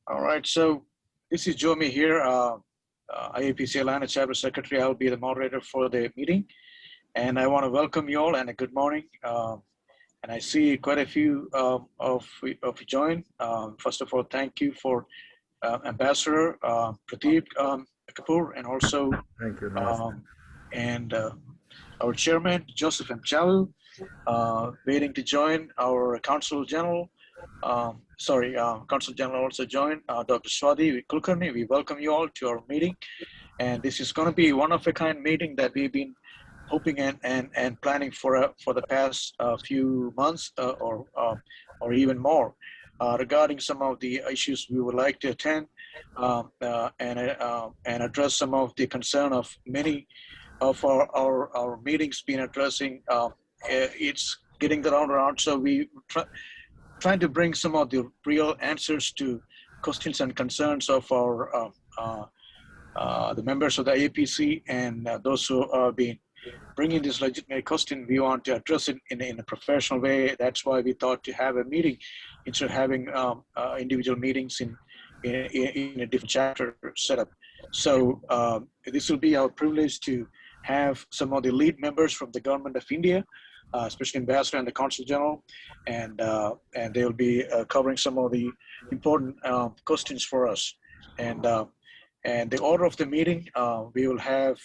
All right, so this is Jomi here, IAPC Atlanta Chapter Secretary. I'll be the moderator for the meeting, and I want to welcome you all and a good morning. And I see quite a few of you join. First of all, thank you for Ambassador Pradeep Kapoor, and also Thank you. and our Chairman Joseph M. Chalu, waiting to join our Consul General. Consul General also joined, Dr. Swati Kulkarni. We welcome you all to our meeting. And this is going to be one of a kind meeting that we've been hoping and planning for the past few months or even more regarding some of the issues we would like to attend and address some of the concern of many of our meetings been addressing. It's getting the round around, so we trying to bring some of the real answers to questions and concerns of our the members of the IAPC and those who have been bringing this legitimate question. We want to address it in a professional way. That's why we thought to have a meeting instead of having individual meetings in a different chapter setup. So this will be our privilege to have some of the lead members from the Government of India, especially Ambassador and the Consul General, and they will be covering some of the important questions for us. And the order of the meeting, we will have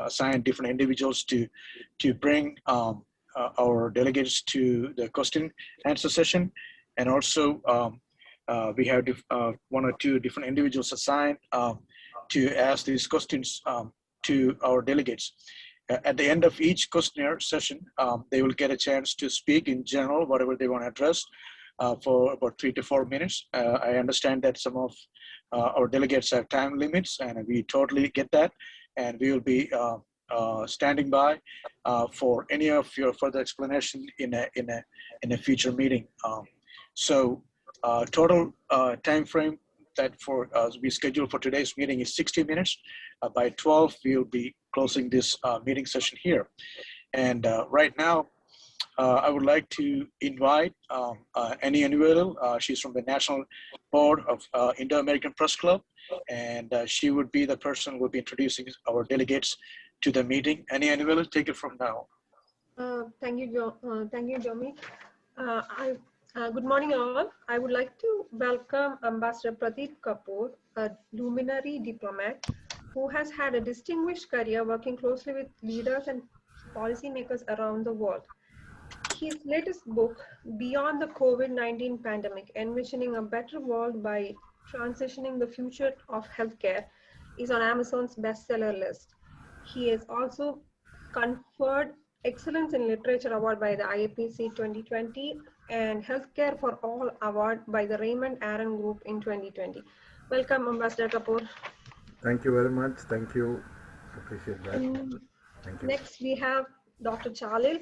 assigned different individuals to bring our delegates to the question answer session, and also we have one or two different individuals assigned to ask these questions to our delegates. At the end of each questionnaire session, they will get a chance to speak in general, whatever they want to address, for about 3 to 4 minutes. I understand that some of our delegates have time limits, and we totally get that. And we will be standing by for any of your further explanation in a future meeting. So total time frame that we scheduled for today's meeting is 60 minutes. By 12, we'll be closing this meeting session here. And right now, I would like to invite Annie Anuel. She's from the National Board of Indo-American Press Club, and she would be the person who will be introducing our delegates to the meeting. Annie Anuel, take it from now. Thank you, Jomi. Good morning, all. I would like to welcome Ambassador Pradeep Kapoor, a luminary diplomat who has had a distinguished career working closely with leaders and policymakers around the world. His latest book, Beyond the COVID-19 Pandemic, Envisioning a Better World by Transitioning the Future of Healthcare, is on Amazon's bestseller list. He has also conferred Excellence in Literature Award by the IAPC 2020 and Healthcare for All Award by the Raymond Aron Group in 2020. Welcome, Ambassador Kapoor. Thank you very much. Thank you. Appreciate that. Thank you. Next, we have Dr. Chalil.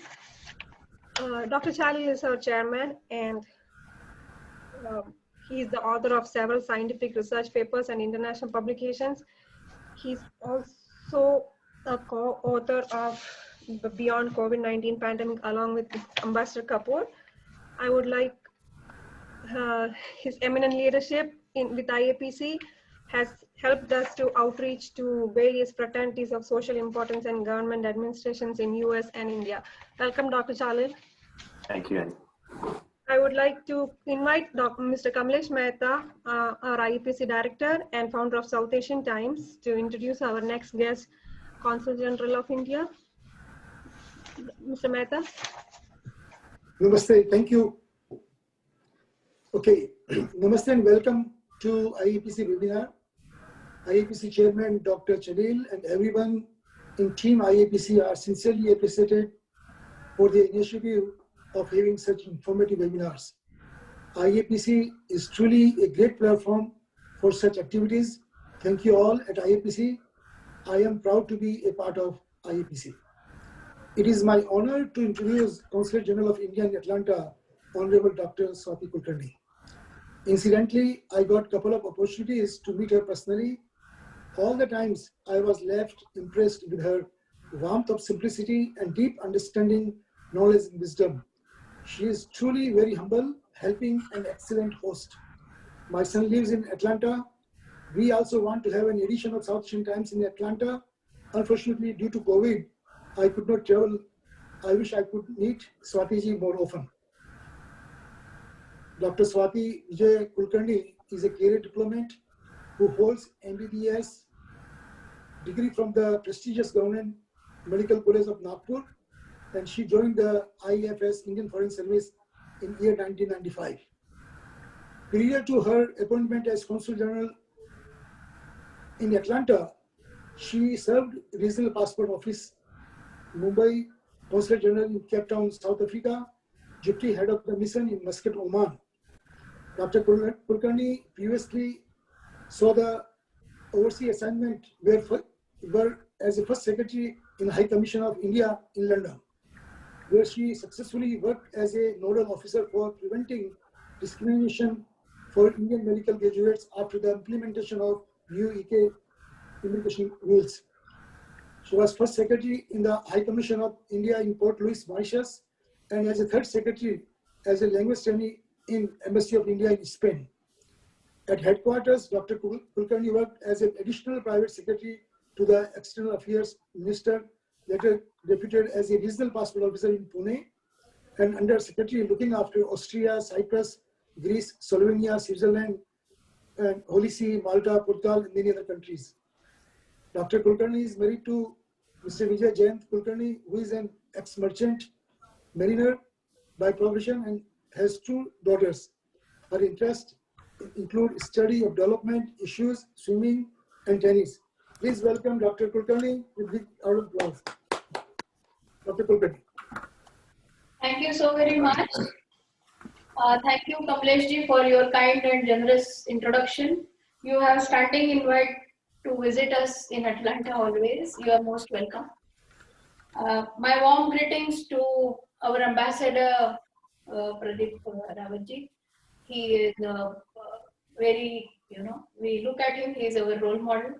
Dr. Chalil is our chairman, and he is the author of several scientific research papers and international publications. He's also a co-author of the Beyond COVID-19 Pandemic along with Ambassador Kapoor. I would like his eminent leadership with IAPC has helped us to outreach to various fraternities of social importance and government administrations in US and India. Welcome, Dr. Chalil. Thank you. I would like to invite Mr. Kamlesh Mehta, our IAPC Director and founder of South Asian Times, to introduce our next guest, Consul General of India. Mr. Mehta. Namaste, thank you. Okay, namaste and welcome to IAPC webinar. IAPC Chairman Dr. Chalil and everyone in Team IAPC are sincerely appreciated for the initiative of having such informative webinars. IAPC is truly a great platform for such activities. Thank you all at IAPC. I am proud to be a part of IAPC. It is my honor to introduce Consul General of India in Atlanta, Honorable Dr. Swati Kulkarni. Incidentally, I got a couple of opportunities to meet her personally. All the times I was left impressed with her warmth of simplicity and deep understanding, knowledge and wisdom. She is truly very humble, helping, and excellent host. My son lives in Atlanta. We also want to have an edition of South Asian Times in Atlanta. Unfortunately, due to COVID, I could not travel. I wish I could meet Swati ji more often. Dr. Swati Vijay Kulkarni is a career diplomat who holds MBBS degree from the prestigious Government Medical College of Nagpur, and she joined the IFS, Indian Foreign Service, in year 1995. Prior to her appointment as Consul General in Atlanta, she served Regional Passport Office, Mumbai, Consul General in Cape Town, South Africa, Deputy Head of the Mission in Muscat, Oman. Dr. Kulkarni previously saw the overseas assignment were as a First Secretary in High Commission of India in London, where she successfully worked as a nodal officer for preventing discrimination for Indian medical graduates after the implementation of new UK immigration rules. She was First Secretary in the High Commission of India in Port Louis, Mauritius, and as a Third Secretary as a language trainee in Embassy of India in Spain. At headquarters, Dr. Kulkarni worked as an additional private secretary to the External Affairs Minister, later deputed as a regional passport officer in Pune, and under secretary looking after Austria, Cyprus, Greece, Slovenia, Switzerland, and Holy See, Malta, Portugal, and many other countries. Dr. Kulkarni is married to Mr. Vijay Jayant Kulkarni, who is an ex-merchant mariner by profession and has 2 daughters. Her interests include study of development issues, swimming, and tennis. Please welcome Dr. Kulkarni with big round of applause. Dr. Kulkarni. Thank you so very much. Thank you, Kamlesh ji, for your kind and generous introduction. You have standing invite to visit us in Atlanta always. You are most welcome. My warm greetings to our ambassador, Pradeep Rawatji. He is very, we look at him, he is our role model.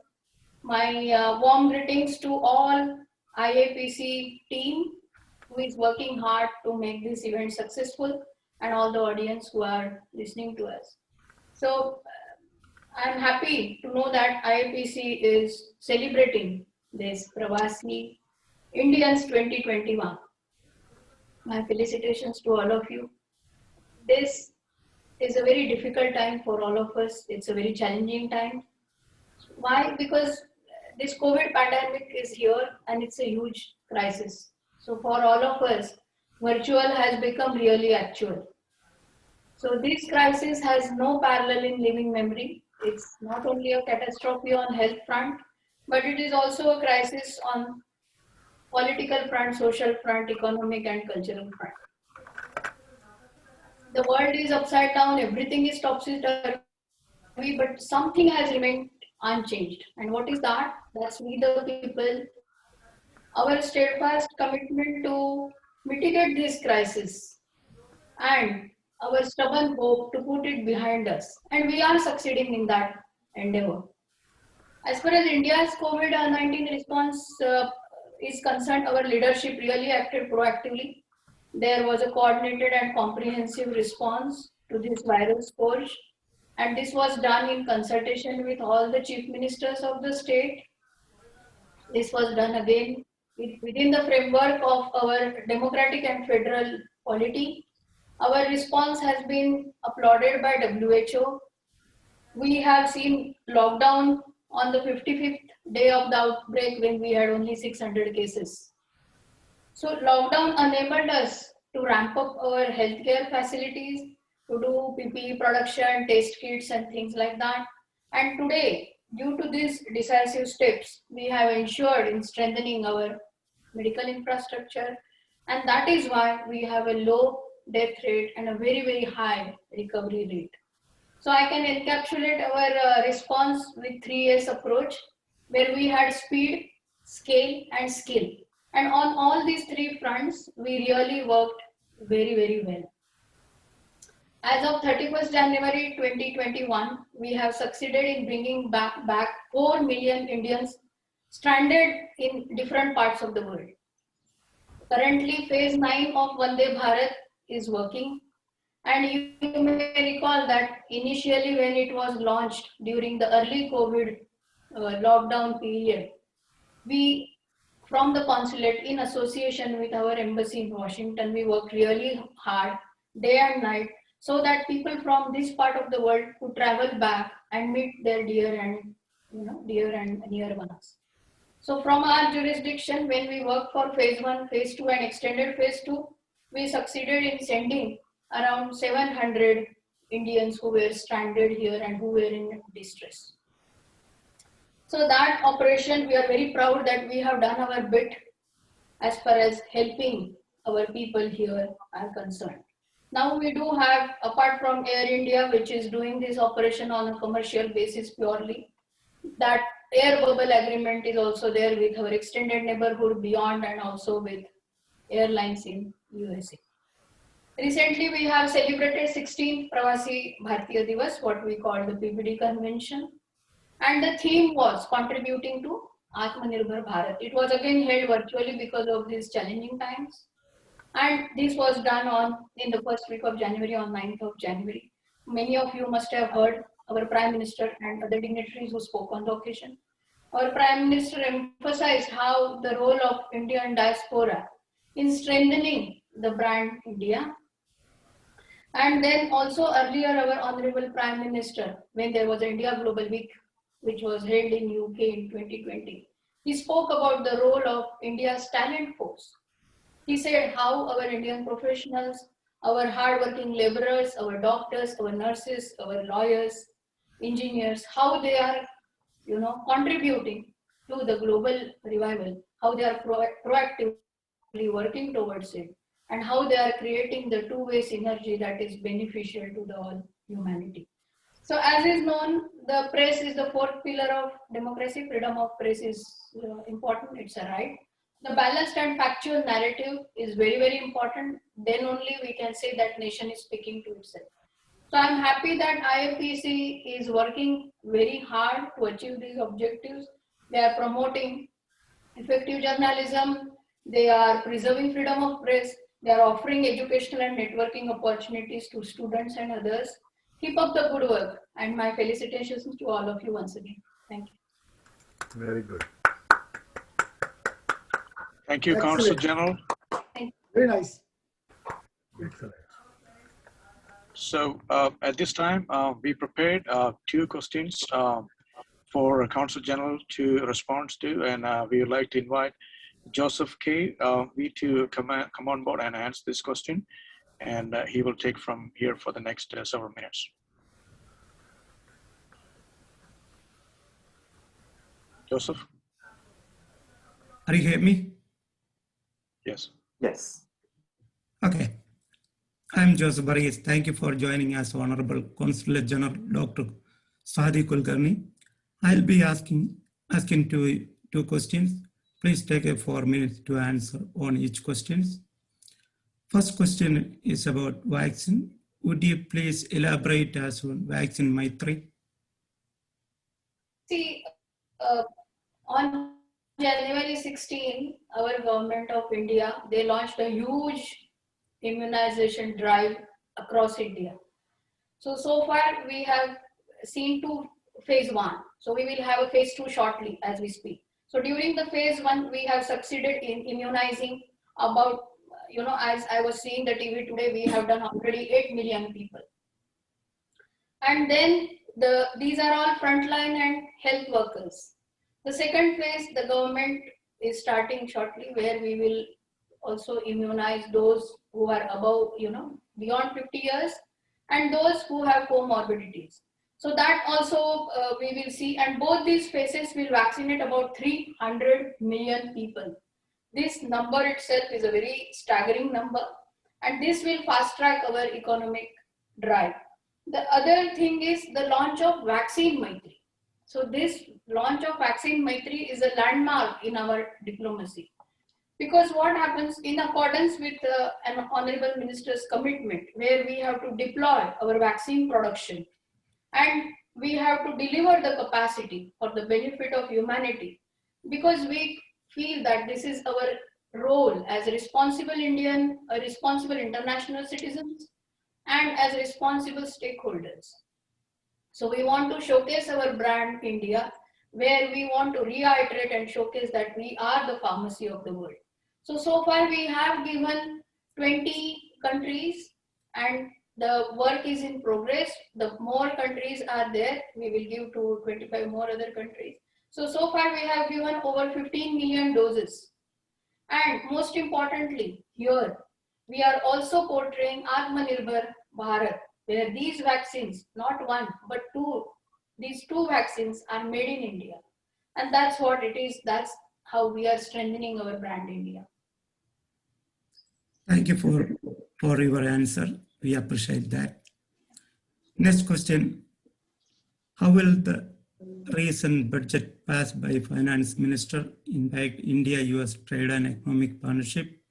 My warm greetings to all IAPC team who is working hard to make this event successful, and all the audience who are listening to us. So I'm happy to know that IAPC is celebrating this Pravasi Indians 2021. My felicitations to all of you. This is a very difficult time for all of us. It's a very challenging time. Why? Because this COVID pandemic is here and it's a huge crisis. So for all of us, virtual has become really actual. So this crisis has no parallel in living memory. It's not only a catastrophe on health front, but it is also a crisis on political front, social front, economic and cultural front. The world is upside down, everything is topsy-turvy, but something has remained unchanged. And what is that? That's we the people, our steadfast commitment to mitigate this crisis and our stubborn hope to put it behind us. And we are succeeding in that endeavor. As far as India's COVID-19 response is concerned, our leadership really acted proactively. There was a coordinated and comprehensive response to this virus scourge, and this was done in consultation with all the chief ministers of the state. This was done again within the framework of our democratic and federal polity. Our response has been applauded by WHO. We have seen lockdown on the 55th day of the outbreak when we had only 600 cases. So lockdown enabled us to ramp up our healthcare facilities, to do PPE production, test kits and things like that. And today, due to these decisive steps, we have ensured in strengthening our medical infrastructure. And that is why we have a low death rate and a very, very high recovery rate. So I can encapsulate our response with 3S approach, where we had speed, scale and skill. And on all these 3 fronts, we really worked very, very well. As of 31st January 2021, we have succeeded in bringing back 4 million Indians stranded in different parts of the world. Currently, phase 9 of Vande Bharat is working, And you may recall that initially when it was launched during the early COVID lockdown period, we, from the consulate in association with our embassy in Washington, we worked really hard day and night so that people from this part of the world could travel back and meet their dear and near ones. So from our jurisdiction, when we worked for phase 1, phase 2 and extended phase 2, we succeeded in sending around 700 Indians who were stranded here and who were in distress. So that operation, we are very proud that we have done our bit as far as helping our people here are concerned. Now we do have, apart from Air India, which is doing this operation on a commercial basis purely, that air bubble agreement is also there with our extended neighborhood beyond and also with airlines in USA. Recently, we have celebrated 16th Pravasi Bharatiya Divas, what we call the PBD convention. And the theme was contributing to Atmanirbhar Bharat. It was again held virtually because of these challenging times. And this was done in the first week of January, on 9th of January. Many of you must have heard our Prime Minister and other dignitaries who spoke on the occasion. Our Prime Minister emphasized how the role of Indian diaspora in strengthening the brand India. And then also earlier our Honorable Prime Minister, when there was India Global Week, which was held in UK in 2020, he spoke about the role of India's talent force. He said how our Indian professionals, our hardworking laborers, our doctors, our nurses, our lawyers, engineers, how they are, contributing to the global revival, how they are proactively working towards it, and how they are creating the two-way synergy that is beneficial to the all humanity. So as is known, the press is the fourth pillar of democracy. Freedom of press is important, it's a right. The balanced and factual narrative is very, very important. Then only we can say that nation is speaking to itself. So I'm happy that IAPC is working very hard to achieve these objectives. They are promoting effective journalism. They are preserving freedom of press. They are offering educational and networking opportunities to students and others. Keep up the good work, and my felicitations to all of you once again. Thank you. Very good. Thank you, Excellent. Consul General. Very nice. Excellent. So at this time, we prepared 2 questions for Consul General to respond to, and we would like to invite Joseph K. to come on board and answer this question, and he will take from here for the next several minutes. Joseph? Are you hearing me? Yes. Yes. Okay. I'm Joseph Baris. Thank you for joining us, Honorable Consulate General Dr. Sadi Kulkarni. I'll be asking two questions. Please take 4 minutes to answer on each question. First question is about vaccine. Would you please elaborate as on vaccine Maitri? See, on January 16, our government of India, they launched a huge immunization drive across India. So far we have seen phase 1. So we will have a phase 2 shortly as we speak. So during the phase 1, we have succeeded in immunizing about, as I was seeing the TV today, we have done already 8 million people. And then these are all frontline and health workers. The second phase, the government is starting shortly, where we will also immunize those who are above, beyond 50 years, and those who have comorbidities. So that also we will see, and both these phases will vaccinate about 300 million people. This number itself is a very staggering number, and this will fast track our economic drive. The other thing is the launch of Vaccine Maitri. So this launch of Vaccine Maitri is a landmark in our diplomacy. Because what happens in accordance with an Honorable Minister's commitment, where we have to deploy our vaccine production and we have to deliver the capacity for the benefit of humanity, because we feel that this is our role as a responsible Indian, a responsible international citizens, and as responsible stakeholders. So we want to showcase our brand India, where we want to reiterate and showcase that we are the pharmacy of the world. So far we have given 20 countries and the work is in progress. The more countries are there, we will give to 25 more other countries. So far we have given over 15 million doses. And most importantly, here we are also portraying Atmanirbhar Bharat, where these vaccines, not one, but two, these two vaccines are made in India. And that's what it is. That's how we are strengthening our brand India. Thank you for your answer. We appreciate that. Next question. How will the recent budget passed by Finance Minister impact India-US trade and economic partnership?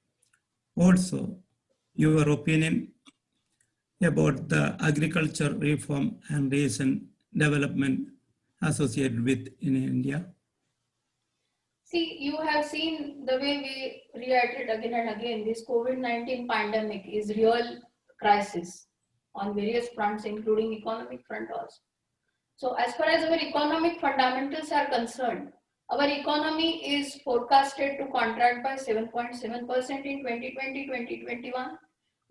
Also, your opinion about the agriculture reform and recent development associated with in India? See, you have seen the way we reacted again and again. This COVID-19 pandemic is real crisis on various fronts, including economic front also. So as far as our economic fundamentals are concerned, our economy is forecasted to contract by 7.7% in 2020-2021,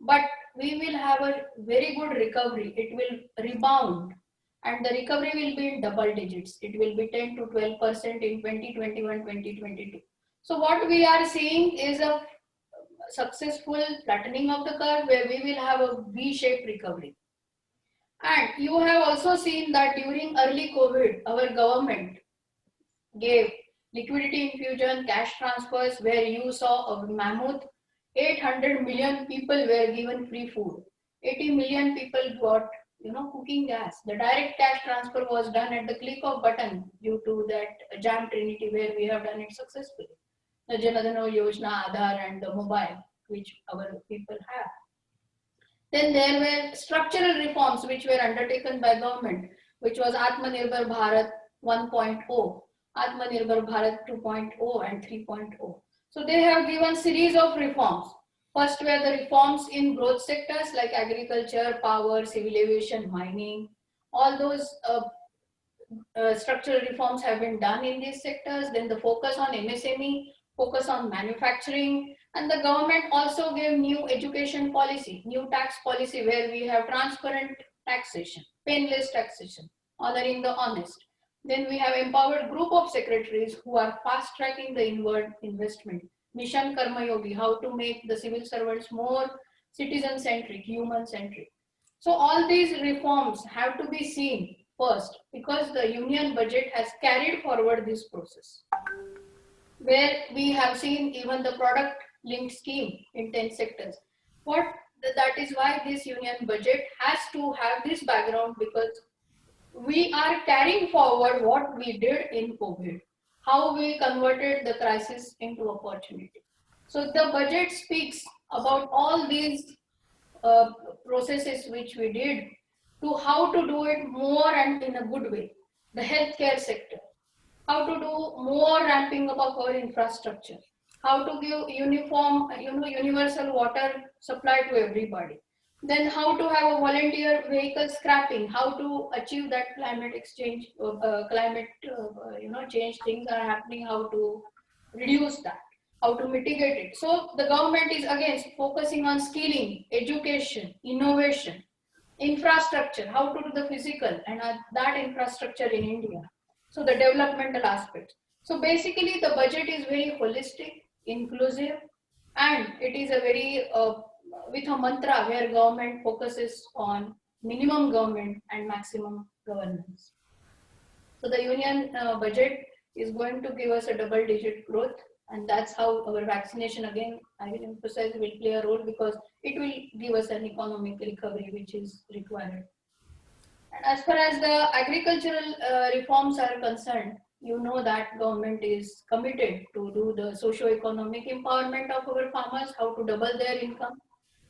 but we will have a very good recovery. It will rebound and the recovery will be in double digits. It will be 10 to 12% in 2021-2022. So what we are seeing is a successful flattening of the curve where we will have a V-shaped recovery. And you have also seen that during early COVID, our government gave liquidity infusion, cash transfers, where you saw a mammoth 800 million people were given free food. 80 million people got cooking gas. The direct cash transfer was done at the click of button due to that JAM Trinity where we have done it successfully. The Jan Dhan Yojana, Aadhaar and the mobile which our people have. Then there were structural reforms which were undertaken by government, which was Atmanirbhar Bharat 1.0, Atmanirbhar Bharat 2.0 and 3.0. So they have given series of reforms. First were the reforms in growth sectors like agriculture, power, civil aviation, mining. All those structural reforms have been done in these sectors. Then the focus on MSME, focus on manufacturing, and the government also gave new education policy, new tax policy where we have transparent taxation, painless taxation, honoring the honest. Then we have empowered group of secretaries who are fast tracking the inward investment. Mission Karma Yogi, how to make the civil servants more citizen-centric, human-centric. So all these reforms have to be seen first because the union budget has carried forward this process. Where we have seen even the product linked scheme in 10 sectors. That is why this union budget has to have this background because we are carrying forward what we did in COVID, how we converted the crisis into opportunity. So the budget speaks about all these processes which we did to how to do it more and in a good way. The healthcare sector, how to do more ramping up of our infrastructure, how to give universal water supply to everybody. Then how to have a volunteer vehicle scrapping, how to achieve that climate exchange, change things are happening, how to reduce that, how to mitigate it. So the government is again focusing on skilling, education, innovation, infrastructure, how to do the physical and that infrastructure in India. So the developmental aspect. So basically the budget is very holistic, inclusive, and it is a very with a mantra where government focuses on minimum government and maximum governance. So the union budget is going to give us a double-digit growth, and that's how our vaccination, again, I will emphasize, will play a role because it will give us an economic recovery which is required. And as far as the agricultural reforms are concerned, you know that government is committed to do the socio-economic empowerment of our farmers, how to double their income.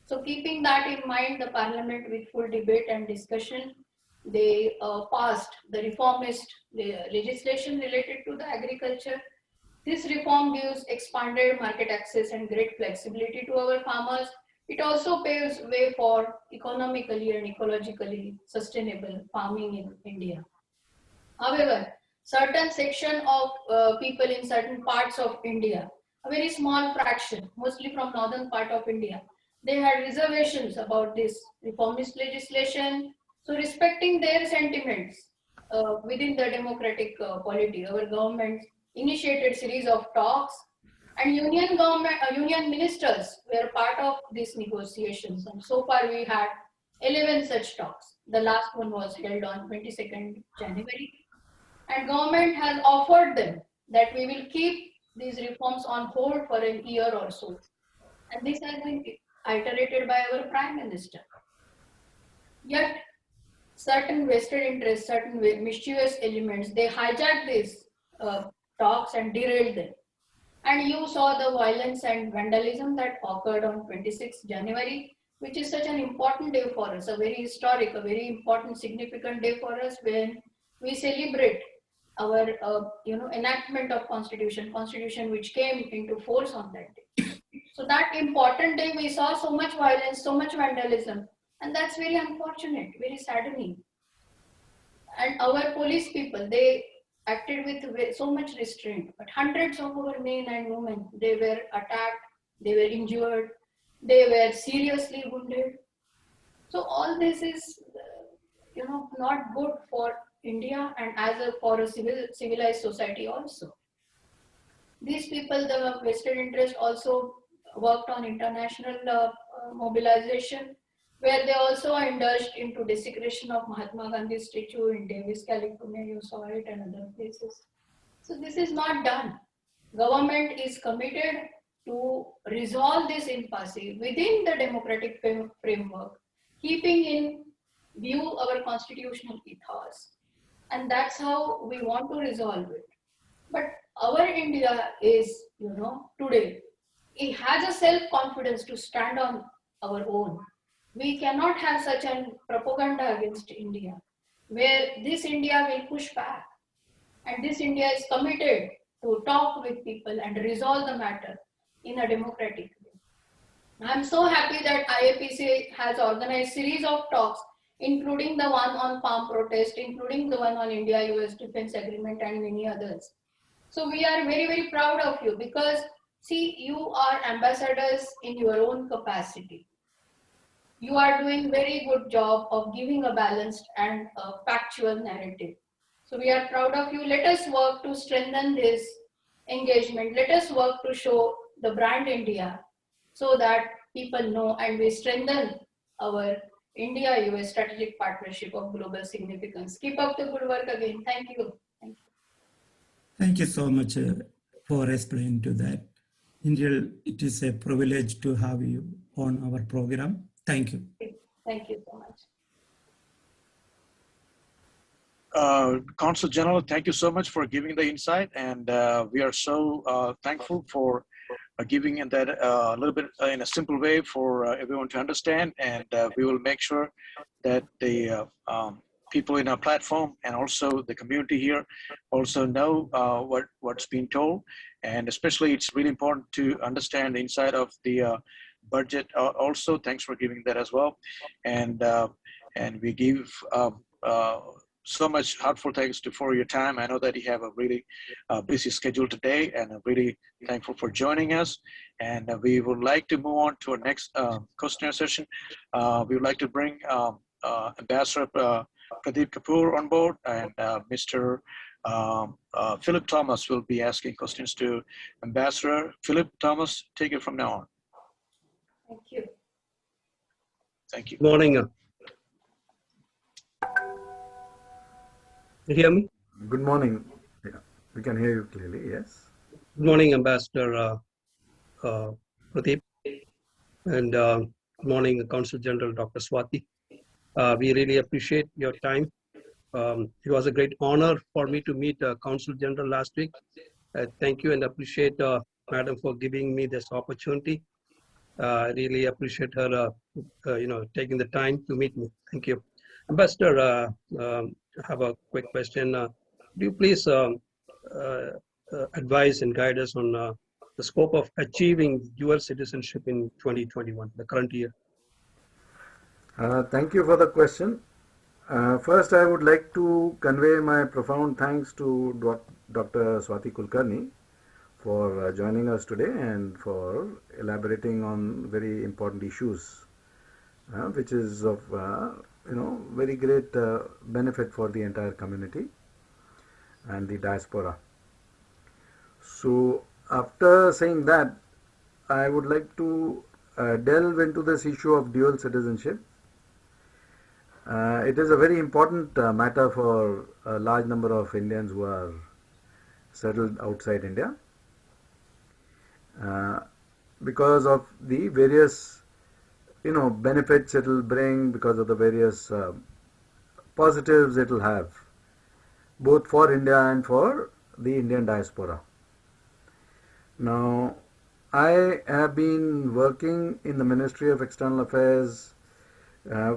So keeping that in mind, the parliament with full debate and discussion, they passed the reformist legislation related to the agriculture. This reform gives expanded market access and great flexibility to our farmers It also paves way for economically and ecologically sustainable farming in India. However, certain section of people in certain parts of India, a very small fraction, mostly from northern part of India, they had reservations about this reformist legislation. So respecting their sentiments within the democratic polity, our government initiated series of talks, and union ministers were part of these negotiations. And so far we had 11 such talks. The last one was held on 22nd January. And government has offered them that we will keep these reforms on hold for a year or so. And this has been iterated by our Prime Minister. Yet, certain vested interests, certain mischievous elements, they hijacked these talks and derailed them. And you saw the violence and vandalism that occurred on 26th January, which is such an important day for us, a very historic, a very important, significant day for us when we celebrate our enactment of constitution which came into force on that day. So that important day we saw so much violence, so much vandalism, and that's very unfortunate, very saddening. And our police people, they acted with so much restraint, but hundreds of our men and women, they were attacked, they were injured, they were seriously wounded. So all this is not good for India and for a civilized society also. These people, the vested interest, also worked on international mobilization, where they also indulged into desecration of Mahatma Gandhi's statue in Davis, California. You saw it, and other places. So this is not done. Government is committed to resolve this impasse within the democratic framework, keeping in view our constitutional ethos. And that's how we want to resolve it. But our India is, today, it has a self-confidence to stand on our own. We cannot have such a propaganda against India, where this India will push back. And this India is committed to talk with people and resolve the matter in a democratic way. I'm so happy that IAPC has organized series of talks, including the one on farm protest, including the one on India-US Defense Agreement, and many others. So we are very, very proud of you because, see, you are ambassadors in your own capacity. You are doing very good job of giving a balanced and factual narrative. So we are proud of you. Let us work to strengthen this engagement. Let us work to show the brand India so that people know, and we strengthen our India-US strategic partnership of global significance. Keep up the good work again. Thank you. Thank you. Thank you so much for explaining to that. Indeed, it is a privilege to have you on our program. Thank you. Thank you so much. Consul General, thank you so much for giving the insight, and we are so thankful for giving in that a little bit in a simple way for everyone to understand, and we will make sure that the people in our platform and also the community here also know what's being told, and especially it's really important to understand the inside of the budget also. Thanks for giving that as well, and we give so much heartfelt thanks for your time. I know that you have a really busy schedule today, and I'm really thankful for joining us. And we would like to move on to our next questionnaire session. We would like to bring Ambassador Pradeep Kapoor on board, and Mr. Philip Thomas will be asking questions to Ambassador. Philip Thomas, take it from now on. Thank you. Thank you. Good morning. You hear me? Good morning. Yeah, we can hear you clearly, yes. Good morning, Ambassador Pradeep, and good morning, Consul General Dr. Swati. We really appreciate your time. It was a great honor for me to meet Consul General last week. Thank you and appreciate Madam for giving me this opportunity. I really appreciate her, taking the time to meet me. Thank you. Ambassador, I have a quick question. Do you please advise and guide us on the scope of achieving dual citizenship in 2021, the current year? Thank you for the question. First, I would like to convey my profound thanks to Dr. Swati Kulkarni for joining us today and for elaborating on very important issues, which is of very great benefit for the entire community and the diaspora. So, after saying that, I would like to delve into this issue of dual citizenship. It is a very important matter for a large number of Indians who are settled outside India because of the various benefits it will bring, because of the various positives it will have both for India and for the Indian diaspora. Now, I have been working in the Ministry of External Affairs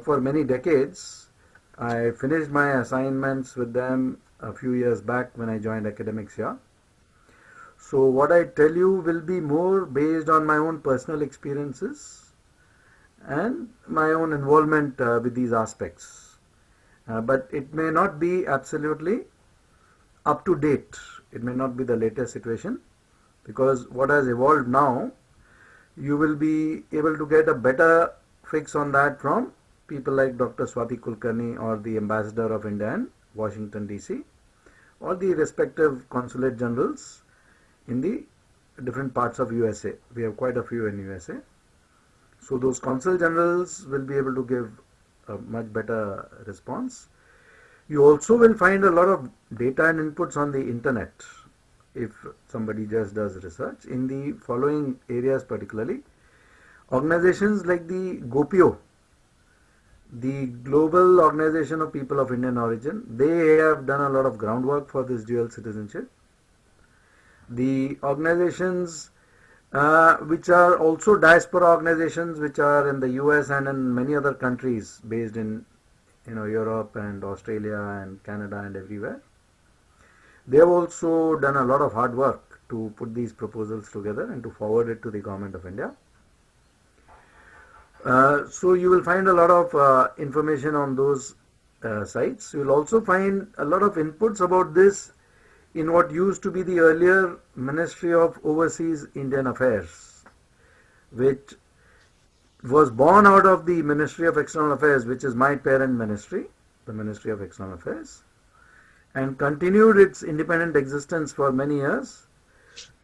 for many decades. I finished my assignments with them a few years back when I joined academics here. So what I tell you will be more based on my own personal experiences and my own involvement with these aspects. But it may not be absolutely up to date. It may not be the latest situation, because what has evolved now, you will be able to get a better fix on that from people like Dr. Swati Kulkarni or the Ambassador of India in Washington DC, or the respective consulate generals in the different parts of USA. We have quite a few in USA. So those consul generals will be able to give a much better response. You also will find a lot of data and inputs on the internet if somebody just does research in the following areas particularly. Organizations like the GOPIO, the Global Organization of People of Indian Origin, they have done a lot of groundwork for this dual citizenship. The organizations which are also diaspora organizations, which are in the US and in many other countries based in Europe and Australia and Canada and everywhere, they have also done a lot of hard work to put these proposals together and to forward it to the Government of India. So you will find a lot of information on those sites. You will also find a lot of inputs about this in what used to be the earlier Ministry of Overseas Indian Affairs, which was born out of the Ministry of External Affairs, which is my parent ministry, the Ministry of External Affairs, and continued its independent existence for many years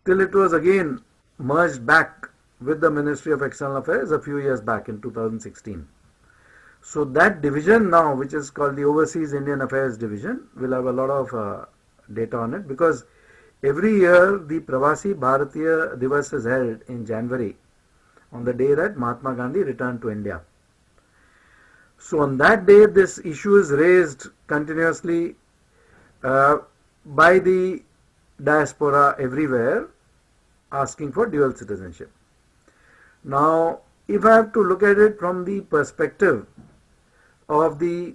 till it was again merged back with the Ministry of External Affairs a few years back in 2016. So that division now, which is called the Overseas Indian Affairs Division, will have a lot of data on it, because every year the Pravasi Bharatiya Divas is held in January on the day that Mahatma Gandhi returned to India. So on that day, this issue is raised continuously by the diaspora everywhere, asking for dual citizenship. Now, if I have to look at it from the perspective of the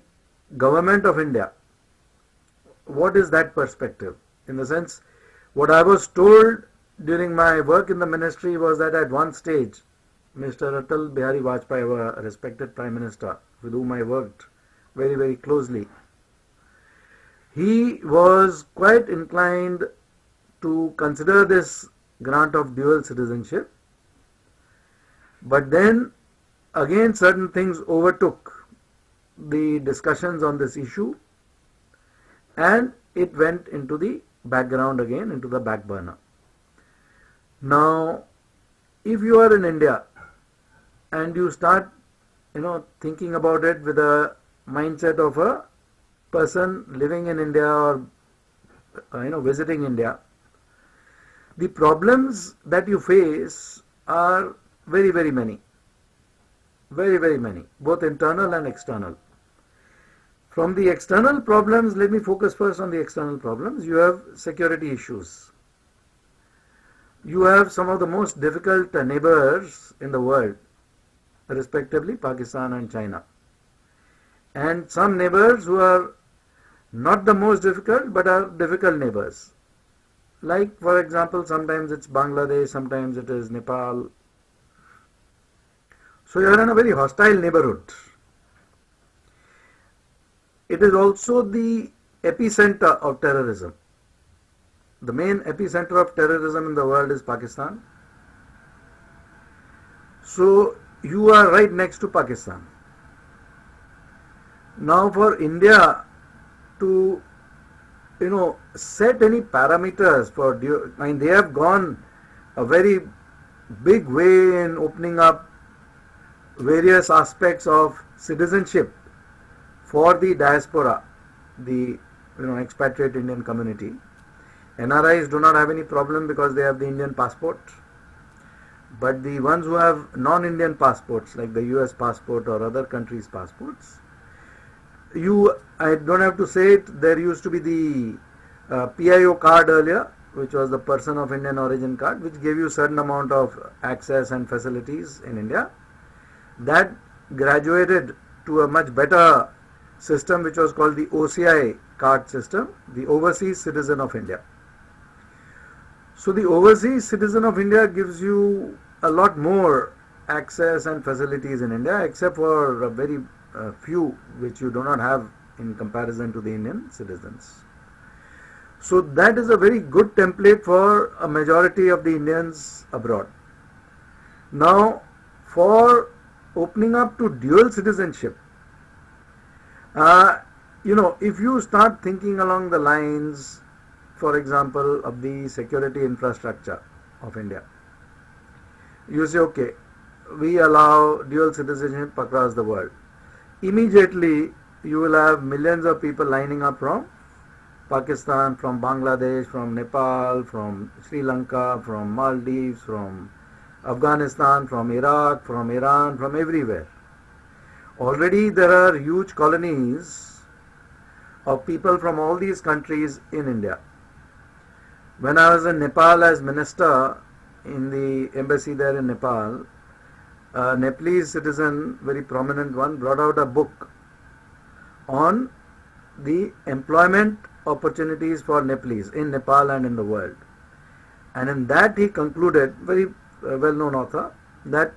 Government of India, what is that perspective? In the sense, what I was told during my work in the ministry was that at one stage, Mr. Atal Bihari Vajpayee, our respected Prime Minister, with whom I worked very, very closely, he was quite inclined to consider this grant of dual citizenship. But then again certain things overtook the discussions on this issue, and it went into the background again, into the back burner. Now, if you are in India and you start thinking about it with a mindset of a person living in India or visiting India, the problems that you face are very, very many. Very, very many, both internal and external. From the external problems, let me focus first on the external problems. You have security issues. You have some of the most difficult neighbors in the world, respectively Pakistan and China. And some neighbors who are not the most difficult but are difficult neighbors. Like, for example, sometimes it's Bangladesh, sometimes it is Nepal. So you're in a very hostile neighborhood. It is also the epicenter of terrorism. The main epicenter of terrorism in the world is Pakistan. So you are right next to Pakistan. Now for India to set any parameters for, I mean, they have gone a very big way in opening up various aspects of citizenship for the diaspora, the expatriate Indian community. NRIs do not have any problem because they have the Indian passport. But the ones who have non-Indian passports, like the US passport or other countries' passports, I don't have to say it, there used to be the PIO card earlier, which was the person of Indian origin card, which gave you a certain amount of access and facilities in India. That graduated to a much better system, which was called the OCI card system, the Overseas Citizen of India. So the Overseas Citizen of India gives you a lot more access and facilities in India, except for a very few which you do not have in comparison to the Indian citizens. So that is a very good template for a majority of the Indians abroad. Now, for opening up to dual citizenship, if you start thinking along the lines, for example, of the security infrastructure of India, you say, okay, we allow dual citizenship across the world. Immediately, you will have millions of people lining up from Pakistan, from Bangladesh, from Nepal, from Sri Lanka, from Maldives, from Afghanistan, from Iraq, from Iran, from everywhere. Already there are huge colonies of people from all these countries in India. When I was in Nepal as minister in the embassy there in Nepal, a Nepalese citizen, very prominent one, brought out a book on the employment opportunities for Nepalese in Nepal and in the world. And in that he concluded, very well-known author, that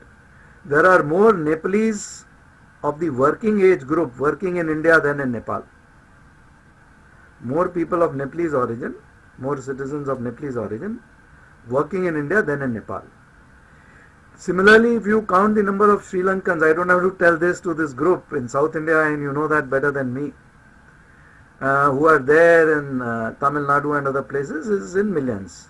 there are more Nepalese of the working age group working in India than in Nepal. More people of Nepalese origin, more citizens of Nepalese origin working in India than in Nepal. Similarly, if you count the number of Sri Lankans, I don't have to tell this to this group in South India, and you know that better than me, who are there in Tamil Nadu and other places, is in millions.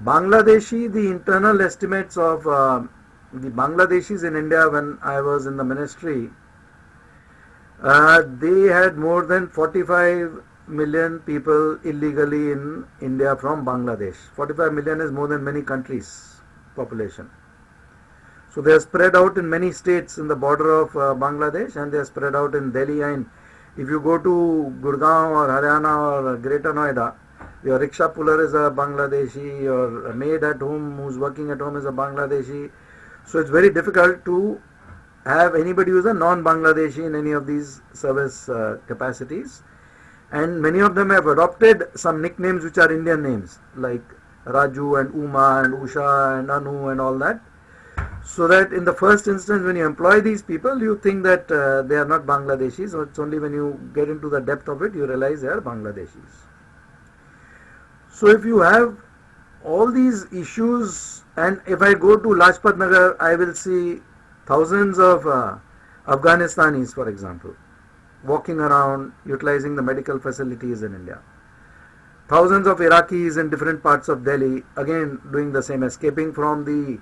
Bangladeshi, the internal estimates of the Bangladeshis in India when I was in the ministry, they had more than 45 million people illegally in India from Bangladesh. 45 million is more than many countries' population. So they are spread out in many states in the border of Bangladesh, and they are spread out in Delhi. And if you go to Gurgaon or Haryana or Greater Noida, your rickshaw puller is a Bangladeshi, your maid at home who's working at home is a Bangladeshi. So it's very difficult to have anybody who's a non-Bangladeshi in any of these service capacities. And many of them have adopted some nicknames which are Indian names, like Raju and Uma and Usha and Anu and all that. So that in the first instance, when you employ these people, you think that they are not Bangladeshis. So it's only when you get into the depth of it, you realize they are Bangladeshis. So if you have all these issues, and if I go to Lajpat Nagar, I will see thousands of Afghanistanis, for example, walking around, utilizing the medical facilities in India. Thousands of Iraqis in different parts of Delhi, again doing the same, escaping from the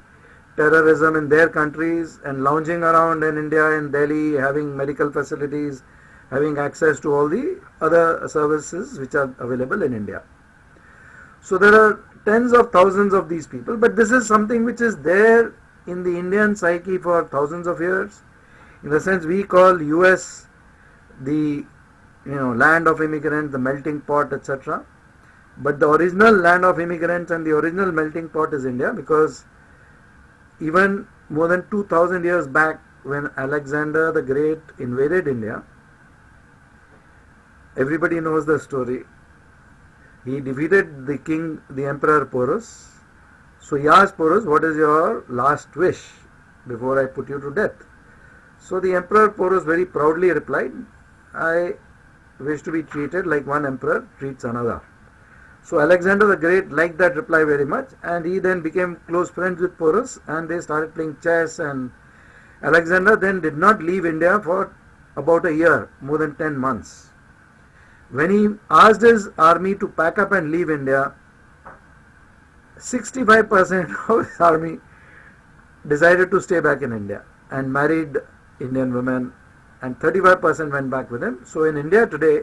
terrorism in their countries and lounging around in India, in Delhi, having medical facilities, having access to all the other services which are available in India. So there are tens of thousands of these people, but this is something which is there in the Indian psyche for thousands of years. In the sense, we call US the land of immigrants, the melting pot, etc. But the original land of immigrants and the original melting pot is India, because even more than 2000 years back, when Alexander the Great invaded India, everybody knows the story. He defeated the king, the emperor Porus. So he asked Porus, what is your last wish before I put you to death? So the emperor Porus very proudly replied, I wish to be treated like one emperor treats another. So Alexander the Great liked that reply very much, and he then became close friends with Porus, and they started playing chess. And Alexander then did not leave India for about a year, more than 10 months. When he asked his army to pack up and leave India, 65% of his army decided to stay back in India and married Indian women, and 35% went back with him. So in India today,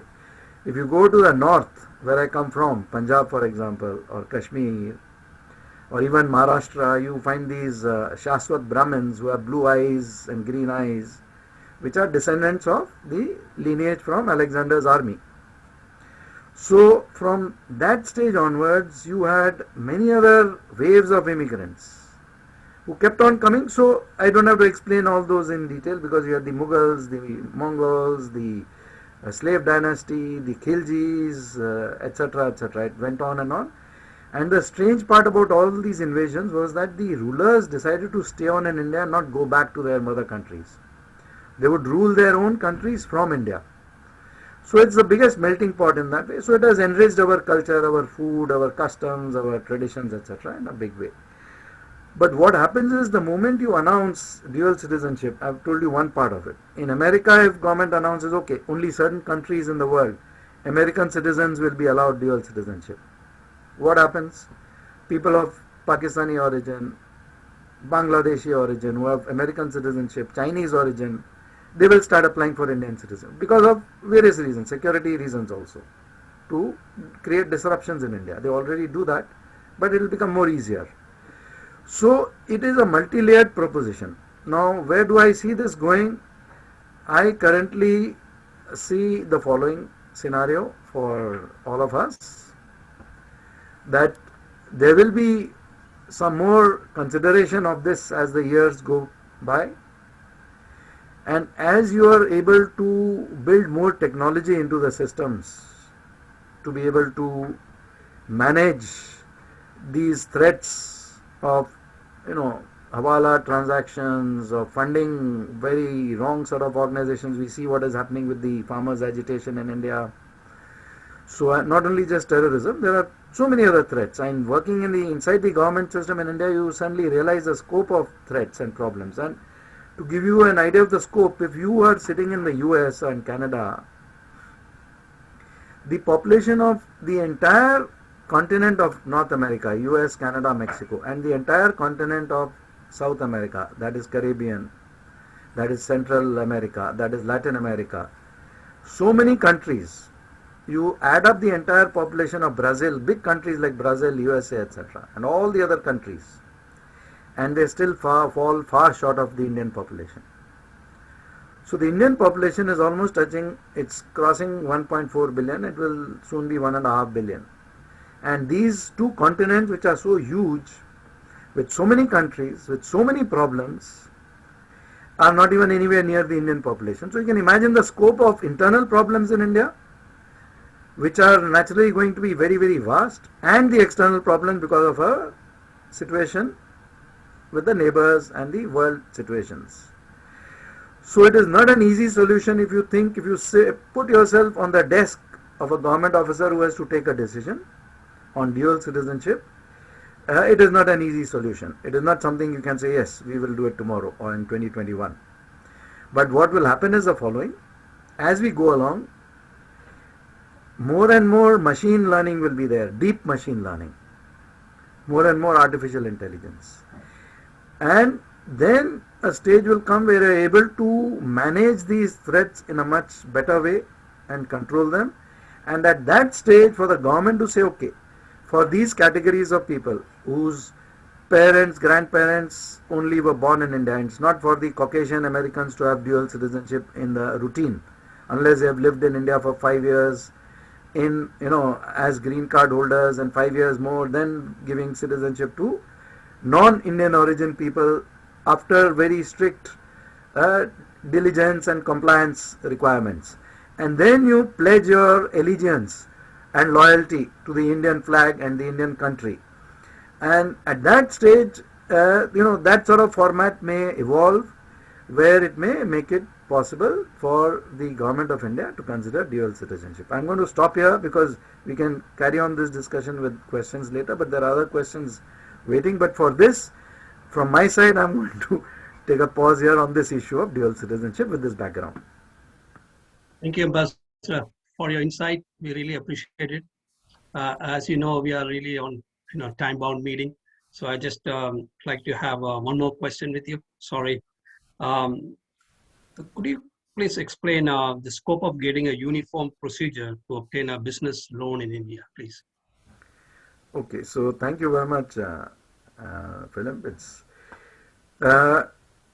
if you go to the north, where I come from, Punjab for example, or Kashmir, or even Maharashtra, you find these Shaswat Brahmins who have blue eyes and green eyes, which are descendants of the lineage from Alexander's army. So from that stage onwards, you had many other waves of immigrants who kept on coming. So I don't have to explain all those in detail, because you had the Mughals, the Mongols, the slave dynasty, the Khiljis, etc., etc. It went on and on. And the strange part about all these invasions was that the rulers decided to stay on in India and not go back to their mother countries. They would rule their own countries from India. So it's the biggest melting pot in that way. So it has enriched our culture, our food, our customs, our traditions, etc. in a big way. But what happens is, the moment you announce dual citizenship, I've told you one part of it. In America, if government announces, okay, only certain countries in the world, American citizens will be allowed dual citizenship. What happens? People of Pakistani origin, Bangladeshi origin, who have American citizenship, Chinese origin, they will start applying for Indian citizenship because of various reasons, security reasons also, to create disruptions in India. They already do that, but it will become more easier. So it is a multi-layered proposition. Now, where do I see this going? I currently see the following scenario for all of us, that there will be some more consideration of this as the years go by, and as you are able to build more technology into the systems to be able to manage these threats of, hawala transactions, of funding very wrong sort of organizations. We see what is happening with the farmers' agitation in India. So not only just terrorism, there are so many other threats. And working inside the government system in India, you suddenly realize the scope of threats and problems. And to give you an idea of the scope, if you are sitting in the US and Canada, the population of the entire continent of North America, US, Canada, Mexico, and the entire continent of South America, that is Caribbean, that is Central America, that is Latin America, so many countries. You add up the entire population of Brazil, big countries like Brazil, USA, etc., and all the other countries, and they still fall far short of the Indian population. So the Indian population is almost touching, it's crossing 1.4 billion, it will soon be 1.5 billion. And these two continents, which are so huge, with so many countries, with so many problems, are not even anywhere near the Indian population. So you can imagine the scope of internal problems in India, which are naturally going to be very, very vast, and the external problems because of a situation with the neighbors and the world situations. So it is not an easy solution. If you put yourself on the desk of a government officer who has to take a decision on dual citizenship, it is not an easy solution. It is not something you can say, yes, we will do it tomorrow or in 2021. But what will happen is the following. As we go along, more and more machine learning will be there, deep machine learning, more and more artificial intelligence. And then a stage will come where you are able to manage these threats in a much better way and control them. And at that stage, for the government to say, okay, for these categories of people whose parents, grandparents only were born in India, and it's not for the Caucasian Americans to have dual citizenship in the routine, unless they have lived in India for 5 years as green card holders and 5 years more, then giving citizenship to non-Indian origin people after very strict diligence and compliance requirements. And then you pledge your allegiance and loyalty to the Indian flag and the Indian country. And at that stage, that sort of format may evolve where it may make it possible for the government of India to consider dual citizenship. I'm going to stop here because we can carry on this discussion with questions later, but there are other questions waiting. But for this, from my side, I'm going to take a pause here on this issue of dual citizenship with this background. Thank you, Ambassador, for your insight. We really appreciate it. As you know, we are really on time-bound meeting. So I just like to have one more question with you. Sorry. Could you please explain the scope of getting a uniform procedure to obtain a business loan in India, please? Okay, so thank you very much, Philip.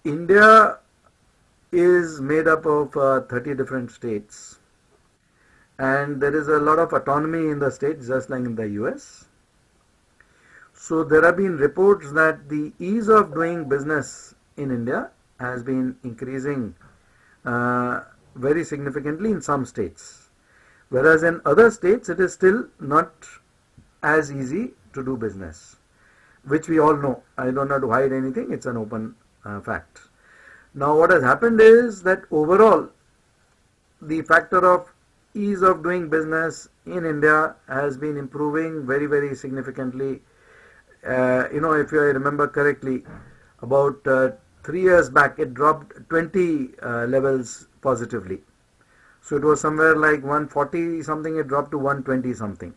India is made up of 30 different states, and there is a lot of autonomy in the states, just like in the US. So there have been reports that the ease of doing business in India has been increasing very significantly in some states, whereas in other states it is still not as easy to do business, which we all know. I don't have to hide anything, it's an open fact. Now what has happened is that overall the factor of ease of doing business in India has been improving very, very significantly. If I remember correctly, about 3 years back it dropped 20 levels positively. So it was somewhere like 140 something, it dropped to 120 something.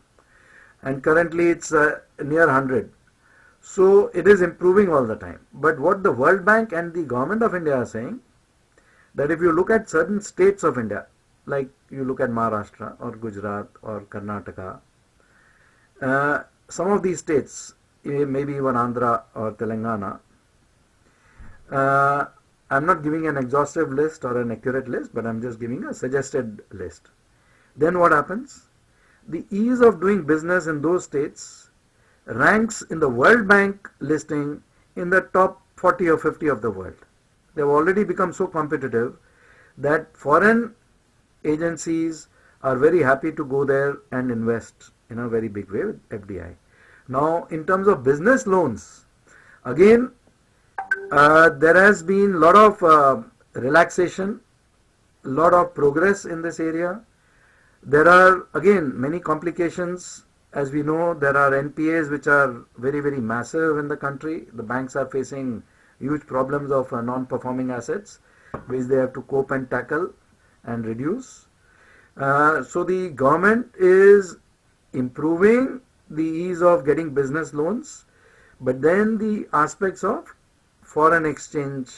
And currently it's near 100. So it is improving all the time. But what the World Bank and the government of India are saying, that if you look at certain states of India, like you look at Maharashtra or Gujarat or Karnataka, some of these states, maybe even Andhra or Telangana, I'm not giving an exhaustive list or an accurate list, but I'm just giving a suggested list. Then what happens? The ease of doing business in those states ranks in the World Bank listing in the top 40 or 50 of the world. They've already become so competitive that foreign agencies are very happy to go there and invest in a very big way with FDI. Now, in terms of business loans, again, there has been a lot of relaxation, a lot of progress in this area. There are, again, many complications. As we know, there are NPAs which are very, very massive in the country. The banks are facing huge problems of non-performing assets, which they have to cope and tackle and reduce. So the government is improving the ease of getting business loans, but then the aspects of foreign exchange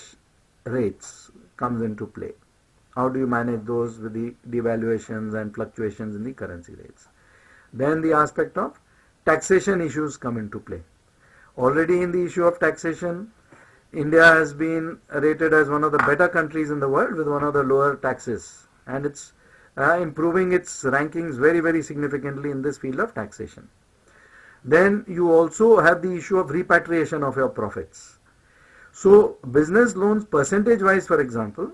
rates comes into play. How do you manage those with the devaluations and fluctuations in the currency rates? Then the aspect of taxation issues come into play. Already in the issue of taxation, India has been rated as one of the better countries in the world with one of the lower taxes, and it's improving its rankings very, very significantly in this field of taxation. Then you also have the issue of repatriation of your profits. So business loans percentage wise, for example,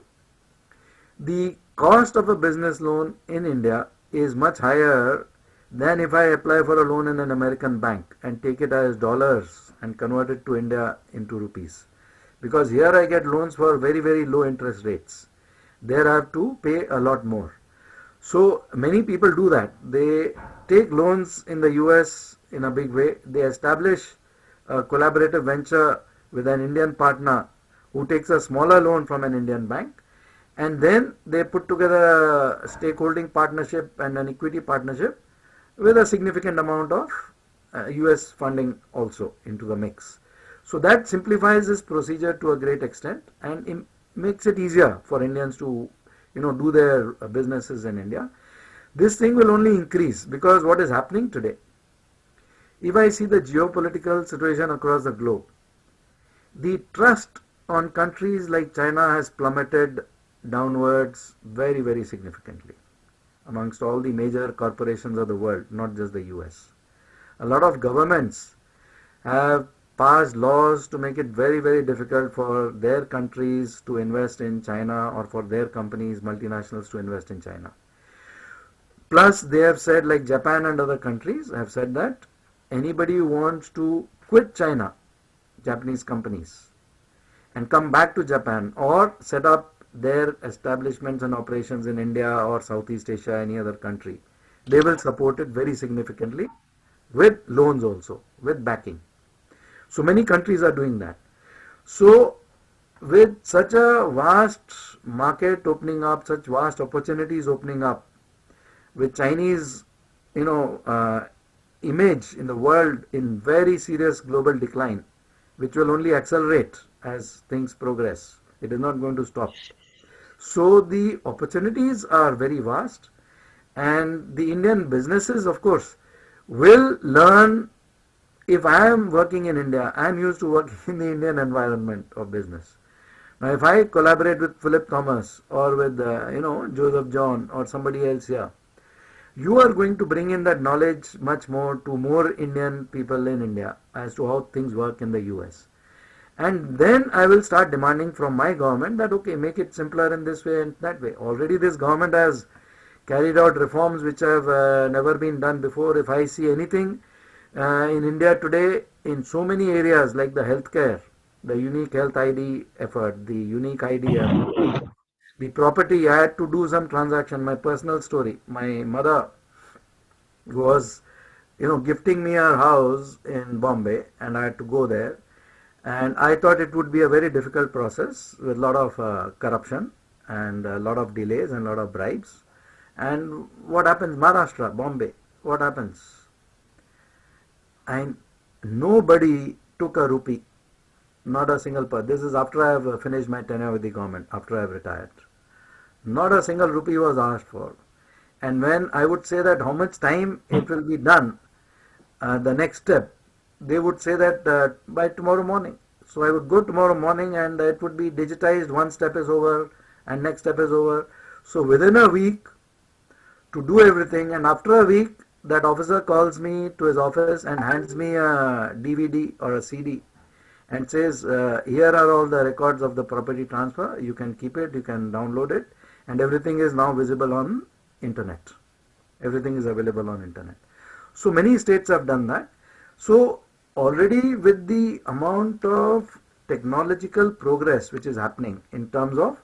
the cost of a business loan in India is much higher than if I apply for a loan in an American bank and take it as dollars and convert it to India into rupees. Because here I get loans for very, very low interest rates. There I have to pay a lot more. So many people do that. They take loans in the US in a big way. They establish a collaborative venture with an Indian partner who takes a smaller loan from an Indian bank, and then they put together a stakeholding partnership and an equity partnership with a significant amount of US funding also into the mix. So that simplifies this procedure to a great extent, and it makes it easier for Indians to do their businesses in India. This thing will only increase because what is happening today, if I see the geopolitical situation across the globe, the trust on countries like China has plummeted downwards very, very significantly amongst all the major corporations of the world, not just the US. A lot of governments have passed laws to make it very, very difficult for their countries to invest in China or for their companies, multinationals, to invest in China. Plus, they have said, like Japan and other countries have said that anybody who wants to quit China, Japanese companies, and come back to Japan or set up their establishments and operations in India or Southeast Asia, any other country, they will support it very significantly with loans also, with backing. So many countries are doing that. So with such a vast market opening up, such vast opportunities opening up, with Chinese, image in the world in very serious global decline, which will only accelerate as things progress. It is not going to stop. So the opportunities are very vast, and the Indian businesses, of course, will learn. If I am working in India, I am used to working in the Indian environment of business. Now, if I collaborate with Philip Thomas or with, Joseph John or somebody else here, you are going to bring in that knowledge much more to more Indian people in India as to how things work in the US. And then I will start demanding from my government that, okay, make it simpler in this way and that way. Already this government has carried out reforms which have never been done before. If I see anything in India today, in so many areas like the healthcare, the unique health ID effort, the unique ID effort, the property, I had to do some transaction. My personal story, my mother was, gifting me her house in Bombay, and I had to go there. And I thought it would be a very difficult process with a lot of corruption and a lot of delays and a lot of bribes. And what happens? Maharashtra, Bombay, what happens? And nobody took a rupee, not a single per. This is after I have finished my tenure with the government, after I have retired. Not a single rupee was asked for. And when I would say that how much time it will be done, the next step, they would say that by tomorrow morning. So I would go tomorrow morning and it would be digitized. One step is over and next step is over. So within a week to do everything, and after a week that officer calls me to his office and hands me a DVD or a CD and says, here are all the records of the property transfer. You can keep it, you can download it, and everything is now visible on internet. Everything is available on internet. So many states have done that. So already with the amount of technological progress which is happening in terms of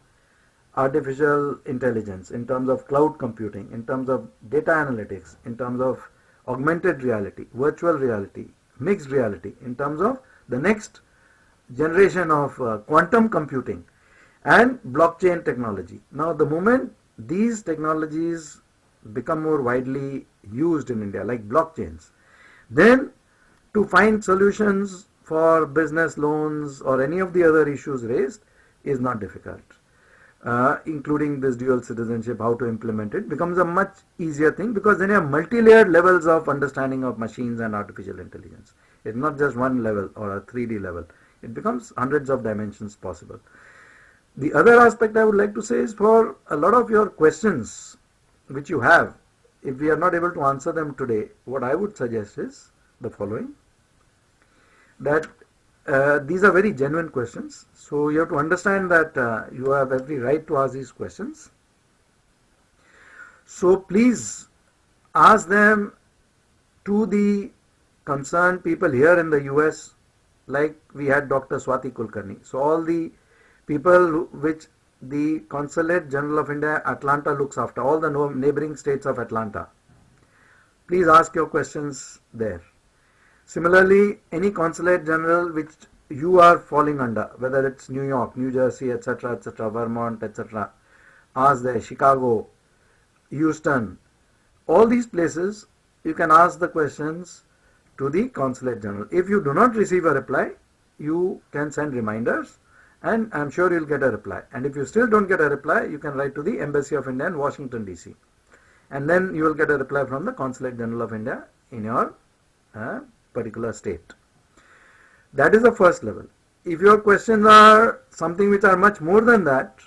artificial intelligence, in terms of cloud computing, in terms of data analytics, in terms of augmented reality, virtual reality, mixed reality, in terms of the next generation of quantum computing and blockchain technology. Now, the moment these technologies become more widely used in India, like blockchains, then to find solutions for business loans or any of the other issues raised is not difficult. Including this dual citizenship, how to implement it becomes a much easier thing, because then you have multi-layered levels of understanding of machines and artificial intelligence. It's not just one level or a 3D level. It becomes hundreds of dimensions possible. The other aspect I would like to say is, for a lot of your questions which you have, if we are not able to answer them today, what I would suggest is the following, that these are very genuine questions. So you have to understand that you have every right to ask these questions. So please ask them to the concerned people here in the US, like we had Dr. Swati Kulkarni. So all the people which the Consulate General of India, Atlanta, looks after, all the neighboring states of Atlanta. Please ask your questions there. Similarly, any Consulate General which you are falling under, whether it's New York, New Jersey, etc., Vermont, etc., ask there, Chicago, Houston, all these places, you can ask the questions to the Consulate General. If you do not receive a reply, you can send reminders, and I'm sure you'll get a reply. And if you still don't get a reply, you can write to the Embassy of India in Washington, D.C. And then you will get a reply from the Consulate General of India in your particular state. That is the first level. If your questions are something which are much more than that,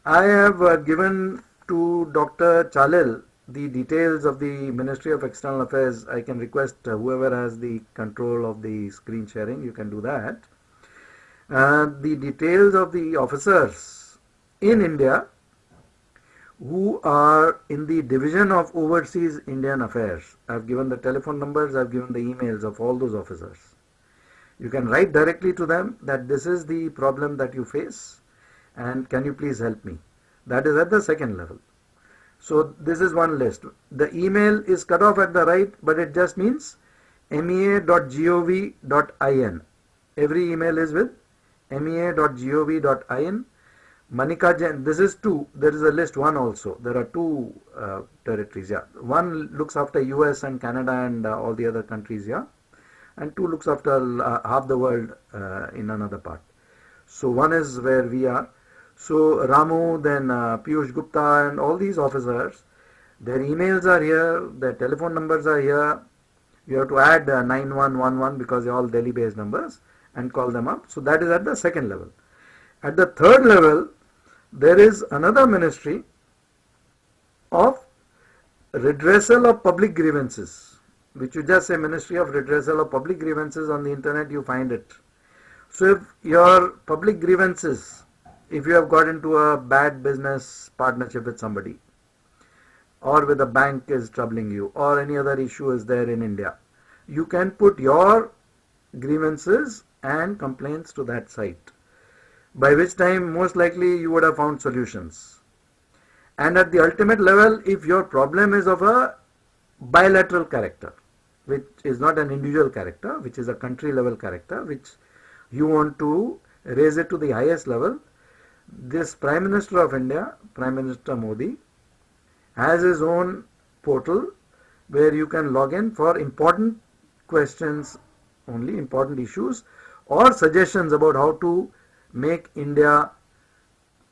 I have given to Dr. Chalil the details of the Ministry of External Affairs. I can request whoever has the control of the screen sharing, you can do that. The details of the officers in India who are in the division of overseas Indian affairs. I've given the telephone numbers, I've given the emails of all those officers. You can write directly to them that this is the problem that you face and can you please help me. That is at the second level. So this is one list. The email is cut off at the right, but it just means mea.gov.in. Every email is with mea.gov.in. Manika Jain, this is two. There is a list one also. There are two territories. Yeah, one looks after US and Canada and all the other countries. Yeah, and two looks after half the world in another part. So one is where we are. So Ramu, then Piyush Gupta and all these officers, their emails are here, their telephone numbers are here. You have to add 9111 because they're all Delhi based numbers and call them up. So that is at the second level. At the third level, there is another ministry of redressal of public grievances, which you just say Ministry of Redressal of Public Grievances. On the internet you find it. So if your public grievances, if you have got into a bad business partnership with somebody, or with a bank is troubling you, or any other issue is there in India, you can put your grievances and complaints to that site, by which time most likely you would have found solutions. And at the ultimate level, if your problem is of a bilateral character, which is not an individual character, which is a country level character, which you want to raise it to the highest level, this Prime Minister of India, Prime Minister Modi, has his own portal where you can log in for important questions, only important issues, or suggestions about how to make India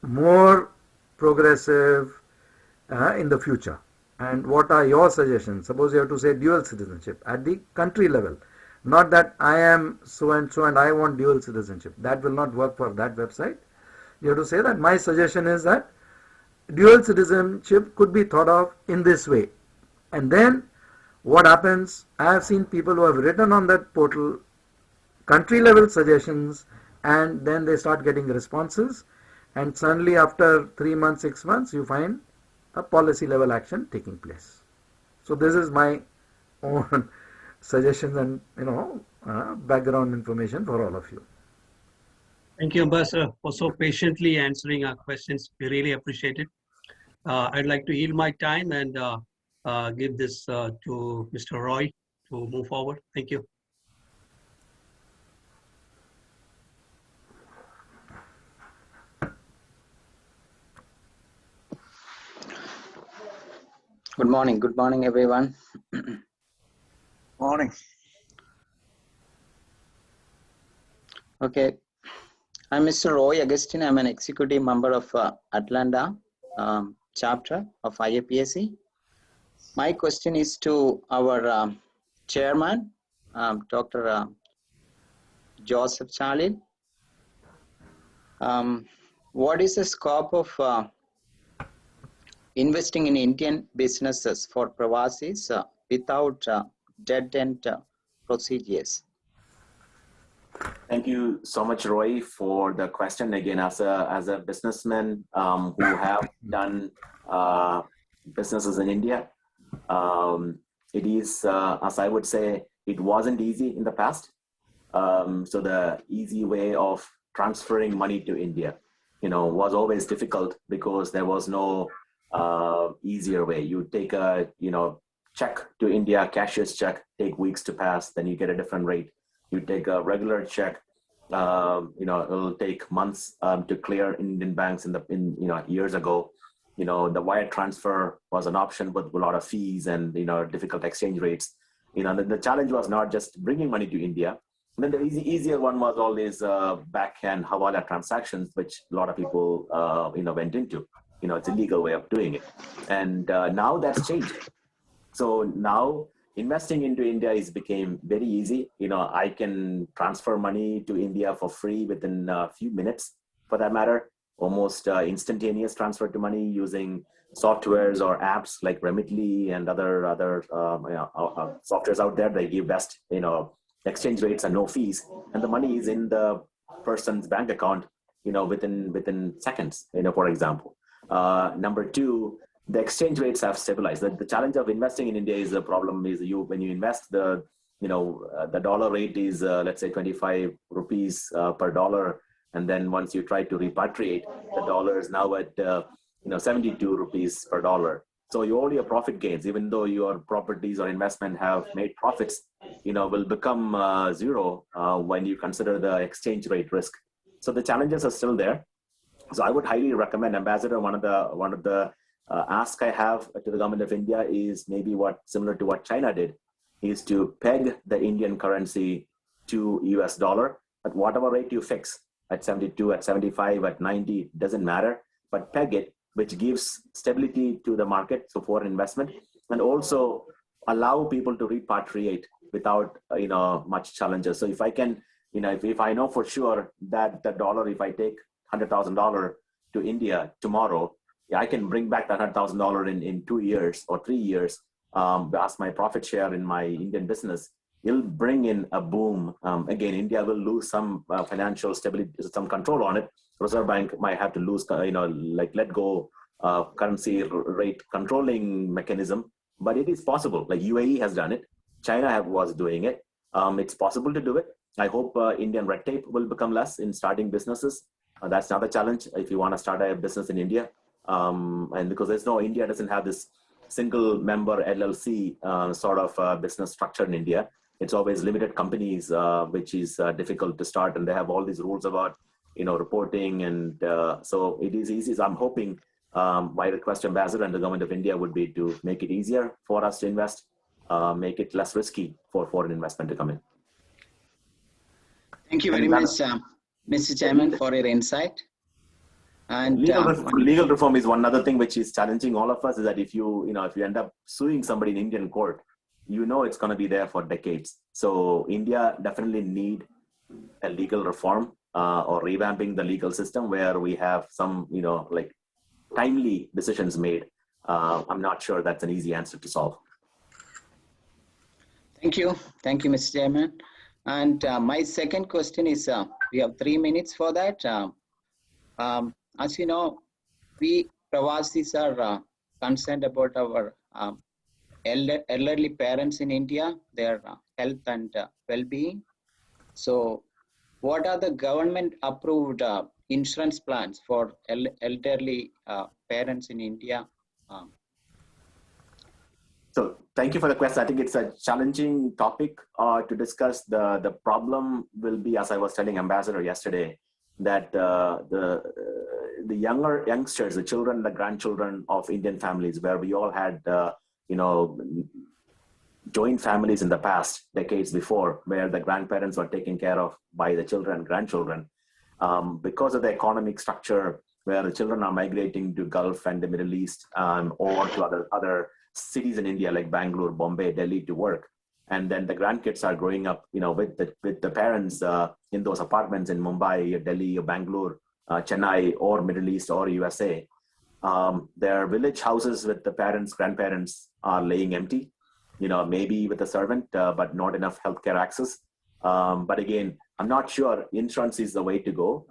more progressive in the future. And what are your suggestions? Suppose you have to say dual citizenship at the country level. Not that I am so and so and I want dual citizenship. That will not work for that website. You have to say that my suggestion is that dual citizenship could be thought of in this way. And then what happens, I have seen people who have written on that portal country level suggestions, and then they start getting responses, and suddenly after 3 months, 6 months, you find a policy level action taking place. So this is my own suggestions and background information for all of you. Thank you, Ambassador, for so patiently answering our questions. We really appreciate it. I'd like to yield my time and give this to Mr. Roy to move forward. Thank you. Good morning, everyone. Morning. Okay, I'm Mr. Roy Agustin. I'm an executive member of Atlanta chapter of IAPSC. My question is to our chairman, Dr. Joseph Chalil. What is the scope of investing in Indian businesses for Pravasis without dead-end procedures? Thank you so much, Roy, for the question. Again, as a businessman who have done businesses in India, it is, as I would say, it wasn't easy in the past. So the easy way of transferring money to India, was always difficult because there was no easier way. You take a, check to India, cashier's check, take weeks to pass, then you get a different rate. You take a regular check, it'll take months to clear Indian banks years ago. The wire transfer was an option with a lot of fees and, difficult exchange rates. The challenge was not just bringing money to India. And then the easier one was all these backhand Hawala transactions, which a lot of people, went into. It's a legal way of doing it. And now that's changed. So now investing into India became very easy. I can transfer money to India for free within a few minutes, for that matter, almost instantaneous transfer to money using softwares or apps like Remitly and other softwares out there. They give best, exchange rates and no fees, and the money is in the person's bank account, within seconds, for example. Number two, the exchange rates have stabilized. The challenge of investing in India is the problem is when you invest the dollar rate is let's say 25 rupees per dollar, and then once you try to repatriate, the dollar is now at 72 rupees per dollar. So you only have profit gains, even though your properties or investment have made profits, will become zero when you consider the exchange rate risk. So the challenges are still there. So I would highly recommend, Ambassador, one of the ask I have to the government of India is maybe similar to what China did, is to peg the Indian currency to US dollar at whatever rate you fix, at 72, at 75, at 90, doesn't matter, but peg it, which gives stability to the market, so foreign investment, and also allow people to repatriate without much challenges. So if I can, if I know for sure that the dollar, if I take $100,000 to India tomorrow, I can bring back that $100,000 in 2 years or 3 years. As my profit share in my Indian business, it'll bring in a boom. Again, India will lose some financial stability, some control on it. Reserve Bank might have to lose, let go currency rate controlling mechanism, but it is possible. Like UAE has done it, China was doing it. It's possible to do it. I hope Indian red tape will become less in starting businesses. That's not a challenge if you want to start a business in India. And because India doesn't have this single member LLC sort of business structure in India. It's always limited companies, which is difficult to start, and they have all these rules about reporting, and so it is easy. So I'm hoping my request to Ambassador and the government of India would be to make it easier for us to invest, make it less risky for foreign investment to come in. Thank you very much, Mr. Chairman, for your insight. And legal reform is one other thing which is challenging all of us, is that if you end up suing somebody in Indian court, it's going to be there for decades. So India definitely need a legal reform or revamping the legal system where we have some timely decisions made. I'm not sure that's an easy answer to solve. Thank you, Mr. Chairman. And my second question is, we have 3 minutes for that. As you know, we Pravasis are concerned about our elderly parents in India, their health and well-being. So what are the government approved insurance plans for elderly parents in India? So thank you for the question. I think it's a challenging topic to discuss. The problem will be, as I was telling Ambassador yesterday, that the youngsters, the children, the grandchildren of Indian families, where we all had joint families in the past, decades before, where the grandparents were taken care of by the children and grandchildren, because of the economic structure where the children are migrating to Gulf and the Middle East, or to other cities in India like Bangalore, Bombay, Delhi to work. And then the grandkids are growing up, with the parents in those apartments in Mumbai, or Delhi, or Bangalore, Chennai, or Middle East, or USA. Their village houses with the parents, grandparents are laying empty, maybe with a servant, but not enough healthcare access. But again, I'm not sure insurance is the way to go,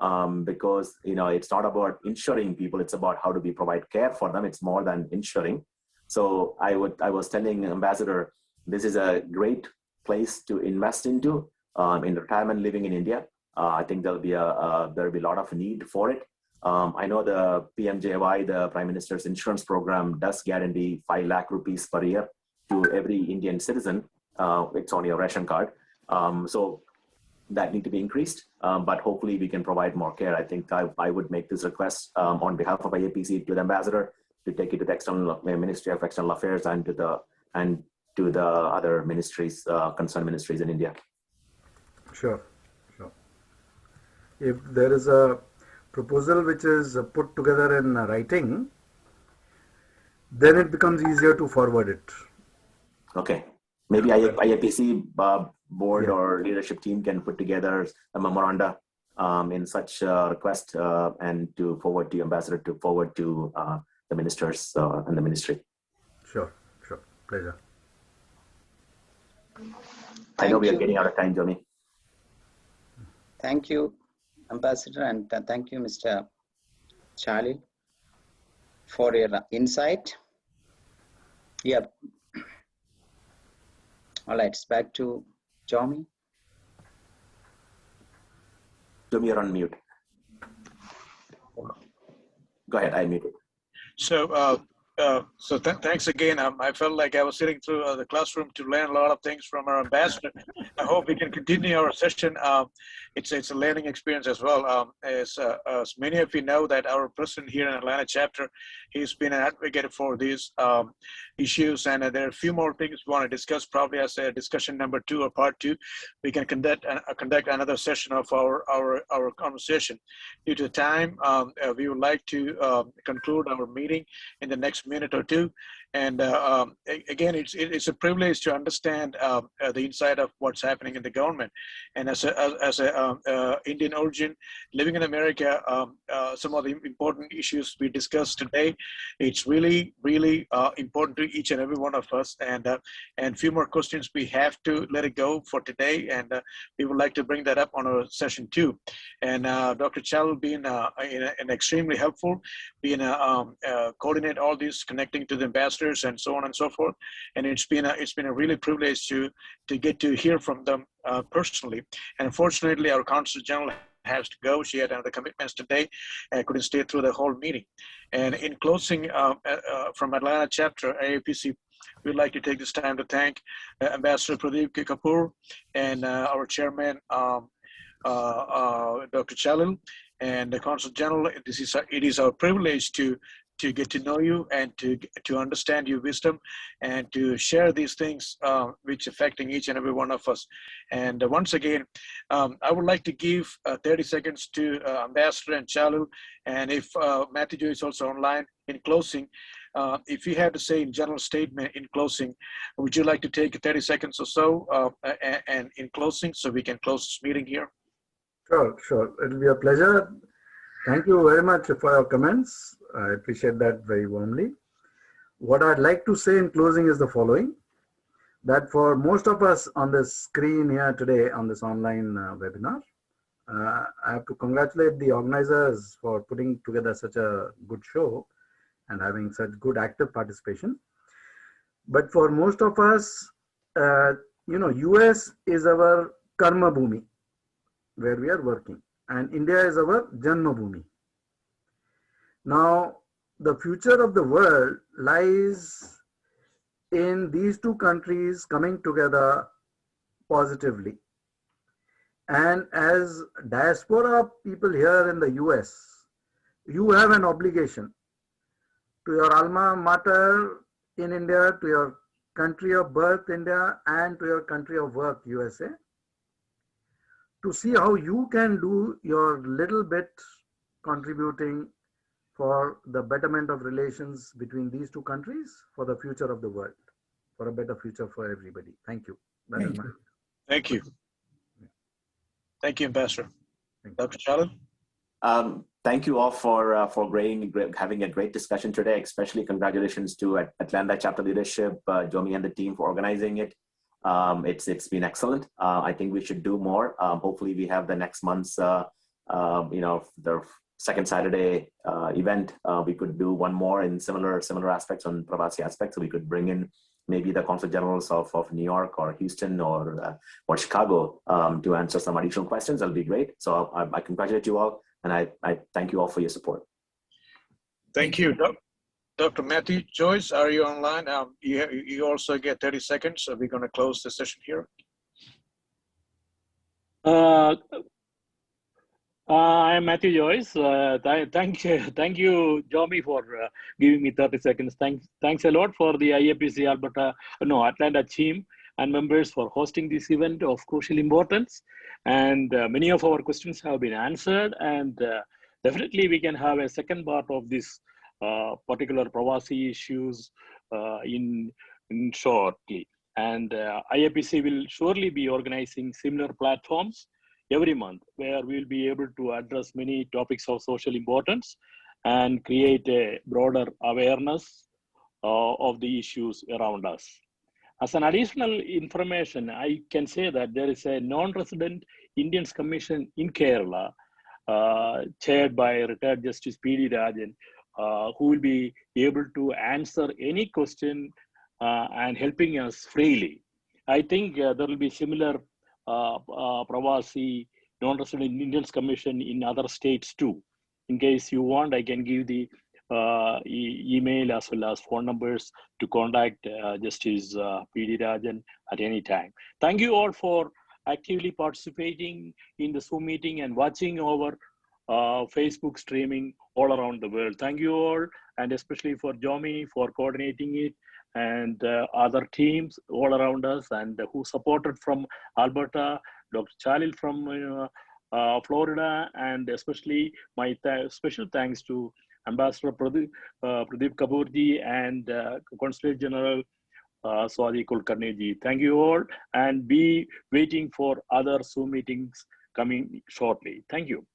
because it's not about insuring people; it's about how do we provide care for them. It's more than insuring. So I was telling Ambassador, this is a great place to invest into in retirement living in India. I think there'll be a lot of need for it. I know the PMJY, the Prime Minister's insurance program, does guarantee 5 lakh rupees per year to every Indian citizen. It's on your ration card. So that need to be increased, but hopefully we can provide more care. I think I would make this request on behalf of IAPC to the Ambassador to take it to the Ministry of External Affairs and to the other ministries, concerned ministries in India. Sure. If there is a proposal which is put together in writing, then it becomes easier to forward it. Okay. Maybe IAPC board or leadership team can put together a memoranda in such a request and to forward to Ambassador, to forward to the ministers and the ministry. Sure. Pleasure. I know we are getting out of time, Johnny. Thank you, Ambassador, and thank you, Mr. Charlie. for your insight. Yeah. All right, it's back to Jomi. Jomi, you're on mute. Go ahead, I muted. So, thanks again. I felt like I was sitting through the classroom to learn a lot of things from our ambassador. I hope we can continue our session. It's a learning experience as well. As many of you know, that our president here in Atlanta chapter, he's been an advocate for these issues, and there are a few more things we want to discuss. Probably as a discussion number 2 or part 2, we can conduct another session of our conversation. Due to time, we would like to conclude our meeting in the next minute or 2. And again, it's a privilege to understand the inside of what's happening in the government. And as a Indian origin living in America, some of the important issues we discussed today, it's really important to each and every one of us. And few more questions we have to let it go for today, and we would like to bring that up on our session 2. And Dr. Chal being extremely helpful, being coordinate all these, connecting to the ambassadors and so on and so forth. And it's been a really privilege to get to hear from them personally. And unfortunately, our Consul General has to go. She had other commitments today and couldn't stay through the whole meeting. And in closing, from Atlanta chapter AAPC, we'd like to take this time to thank Ambassador Pradeep Kapoor and our chairman, Dr. Chalil, and the Consul General. It is our privilege to get to know you and to understand your wisdom and to share these things which affecting each and every one of us. And once again, I would like to give 30 seconds to Ambassador and Chalil, and if Matthew Joy is also online, in closing, if you had to say in general statement in closing, would you like to take 30 seconds or so and in closing, so we can close this meeting here? Sure. It'll be a pleasure. Thank you very much for your comments. I appreciate that very warmly. What I'd like to say in closing is the following, that for most of us on the screen here today on this online webinar, I have to congratulate the organizers for putting together such a good show and having such good active participation. But for most of us, US is our karma bhumi, where we are working, and India is our janma bhumi. Now, the future of the world lies in these two countries coming together positively. And as diaspora people here in the US, you have an obligation to your alma mater in India, to your country of birth, India, and to your country of work, USA, to see how you can do your little bit contributing for the betterment of relations between these two countries, for the future of the world, for a better future for everybody. Thank you. Thank you. Thank you, Ambassador. Dr. Chalil? Thank you all for having a great discussion today. Especially congratulations to Atlanta chapter leadership, Jomi and the team for organizing it. It's been excellent. I think we should do more. Hopefully, we have the next month's the second Saturday event. We could do one more in similar aspects on Pravasi aspects. So we could bring in maybe the Consul Generals of New York or Houston or Chicago to answer some additional questions. That'll be great. So I congratulate you all, and I thank you all for your support. Thank you. Dr. Matthew Joyce, are you online? You also get 30 seconds. So we're going to close the session here. I'm Matthew Joyce. Thank you, Jomi, for giving me 30 seconds. Thanks a lot for the IAPC Atlanta team and members for hosting this event of crucial importance. And many of our questions have been answered. And definitely we can have a second part of this particular Pravasi issues in shortly. And IAPC will surely be organizing similar platforms every month, where we'll be able to address many topics of social importance and create a broader awareness of the issues around us. As an additional information, I can say that there is a non-resident Indians Commission in Kerala, chaired by retired Justice P.D. Rajan, who will be able to answer any question and helping us freely. I think there will be similar Pravasi Non-Resident Indians Commission in other states too. In case you want, I can give the email as well as phone numbers to contact Justice P.D. Rajan at any time. Thank you all for actively participating in the Zoom meeting and watching our Facebook streaming all around the world. Thank you all, and especially for Jomi for coordinating it, and other teams all around us, and who supported from Alberta, Dr. Chalil from Florida, and especially my special thanks to Ambassador Pradeep Kapoorji and Consulate General Swati Kulkarni ji. Thank you all, and be waiting for other Zoom meetings coming shortly. Thank you.